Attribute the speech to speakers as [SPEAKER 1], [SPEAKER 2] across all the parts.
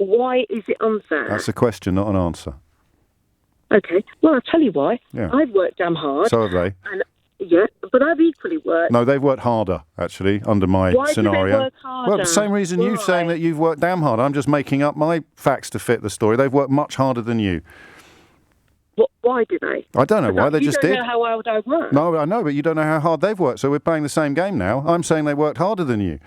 [SPEAKER 1] Why is it unfair?
[SPEAKER 2] That's a question, not an answer.
[SPEAKER 1] Okay, well, I'll tell you why.
[SPEAKER 2] Yeah.
[SPEAKER 1] I've worked damn hard.
[SPEAKER 2] So have they.
[SPEAKER 1] Yeah, but I've equally worked.
[SPEAKER 2] No, they've worked harder, actually, under my scenario.
[SPEAKER 1] Why do they work harder?
[SPEAKER 2] Well, the same reason you're saying that you've worked damn hard. I'm just making up my facts to fit the story. They've worked much harder than you.
[SPEAKER 1] Why do they?
[SPEAKER 2] I don't know why. They just did.
[SPEAKER 1] You don't know how hard I work.
[SPEAKER 2] No, I know, but you don't know how hard they've worked. So we're playing the same game now. I'm saying they worked harder than you.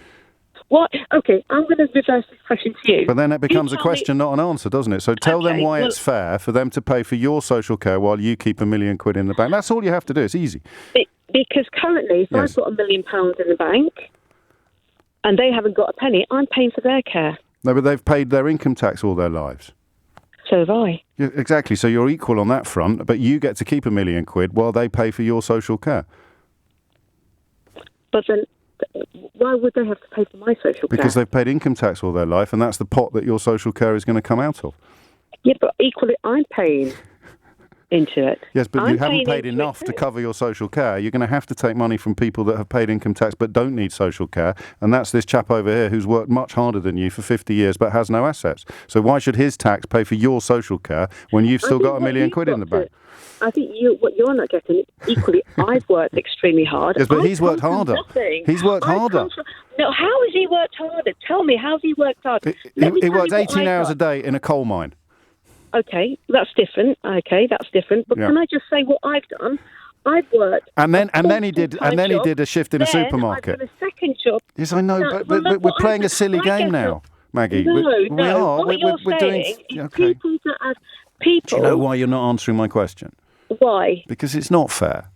[SPEAKER 1] What? Okay, I'm going to reverse this question to you.
[SPEAKER 2] But then it becomes a question, not an answer, doesn't it? So tell them why it's fair for them to pay for your social care while you keep £1 million in the bank. That's all you have to do. It's easy.
[SPEAKER 1] Because currently, if I've got £1 million in the bank and they haven't got a penny, I'm paying for their care.
[SPEAKER 2] No, but they've paid their income tax all their lives.
[SPEAKER 1] So have I.
[SPEAKER 2] Yeah, exactly. So you're equal on that front, but you get to keep £1 million while they pay for your social care.
[SPEAKER 1] But then, why would they have to pay for my social care?
[SPEAKER 2] Because they've paid income tax all their life, and that's the pot that your social care is going to come out of.
[SPEAKER 1] Yeah, but equally, I'm paying into it.
[SPEAKER 2] Yes, but you haven't paid enough to cover your social care. You're going to have to take money from people that have paid income tax but don't need social care, and that's this chap over here who's worked much harder than you for 50 years but has no assets. So why should his tax pay for your social care when you've still got £1 million in the bank?
[SPEAKER 1] I think what you're not getting equally. I've worked extremely hard.
[SPEAKER 2] Yes, but he's worked harder. He's worked harder.
[SPEAKER 1] No, how has he worked harder? Tell me, how's he worked harder?
[SPEAKER 2] He worked 18 hours a day in a coal mine.
[SPEAKER 1] Okay, that's different. But can I just say what I've done? I've worked.
[SPEAKER 2] And then he did a shift in a supermarket.
[SPEAKER 1] I've done a second job.
[SPEAKER 2] Yes, I know, but we're playing a silly game now, Maggie.
[SPEAKER 1] No,
[SPEAKER 2] we are.
[SPEAKER 1] What you're saying is people that have people.
[SPEAKER 2] Do you know why you're not answering my question?
[SPEAKER 1] Why?
[SPEAKER 2] Because it's not fair.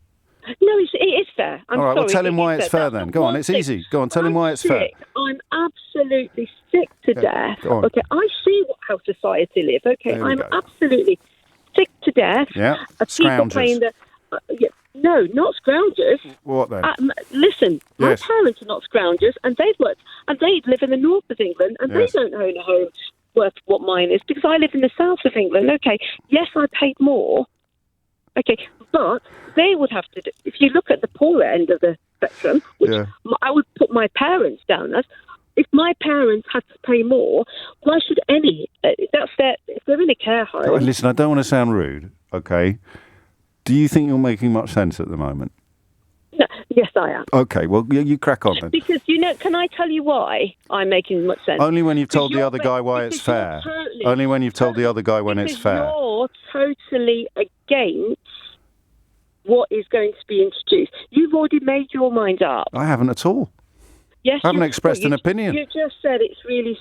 [SPEAKER 1] No, it is fair.
[SPEAKER 2] All right, well, tell him why it's fair then. Go on, it's easy. Go on, tell him why it's fair.
[SPEAKER 1] I'm absolutely sick to death. Okay, I see how society live. Okay, I'm absolutely sick to death.
[SPEAKER 2] Yeah,
[SPEAKER 1] scroungers. No, not scroungers.
[SPEAKER 2] What then?
[SPEAKER 1] Listen, my parents are not scroungers, and they've worked, and they live in the north of England, and they don't own a home worth what mine is, because I live in the south of England. Okay, yes, I paid more. Okay, but they would have to do, if you look at the poorer end of the spectrum, which I would put my parents down as, if my parents had to pay more, why should any? If they're in a care home.
[SPEAKER 2] Oh, listen, I don't want to sound rude, okay? Do you think you're making much sense at the moment?
[SPEAKER 1] No, yes, I am.
[SPEAKER 2] Okay, well, you crack on then.
[SPEAKER 1] Because, can I tell you why I'm making much sense?
[SPEAKER 2] Only when you've told the other guy why it's fair. Only when you've told the other guy when it's fair.
[SPEAKER 1] You're totally against what is going to be introduced. You've already made your mind up.
[SPEAKER 2] I haven't at all.
[SPEAKER 1] Yes,
[SPEAKER 2] I haven't expressed an opinion.
[SPEAKER 1] You just said it's really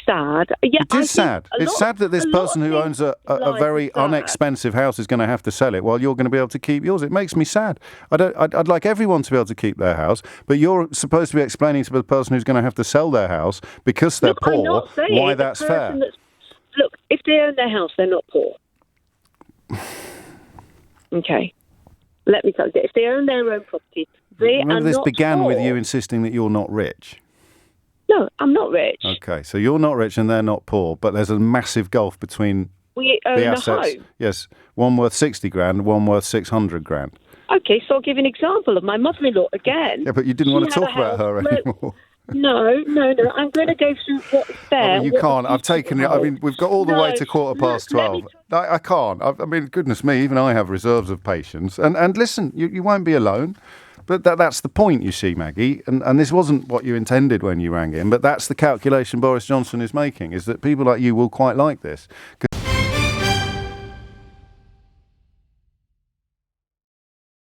[SPEAKER 1] sad. Yeah,
[SPEAKER 2] it is sad. It's sad that this person who owns a very inexpensive house is going to have to sell it while you're going to be able to keep yours. It makes me sad. I'd like everyone to be able to keep their house, but you're supposed to be explaining to the person who's going to have to sell their house because they're poor why that's fair.
[SPEAKER 1] Look, if they own their house, they're not poor. Okay. Let me tell you, if they own their own property,
[SPEAKER 2] this began with you insisting that you're not rich.
[SPEAKER 1] No, I'm not rich.
[SPEAKER 2] Okay, so you're not rich and they're not poor, but there's a massive gulf between
[SPEAKER 1] the assets. Home.
[SPEAKER 2] Yes, one worth 60 grand, one worth 600 grand.
[SPEAKER 1] Okay, so I'll give you an example of my mother-in-law again.
[SPEAKER 2] Yeah, but you didn't want to talk about her anymore.
[SPEAKER 1] No. I'm going to go through what's fair.
[SPEAKER 2] You can't. I've taken it. I mean, we've got all the way to 12:15. I can't. I mean, goodness me, even I have reserves of patience. And listen, you won't be alone. But that's the point, you see, Maggie. And this wasn't what you intended when you rang in, but that's the calculation Boris Johnson is making, is that people like you will quite like this.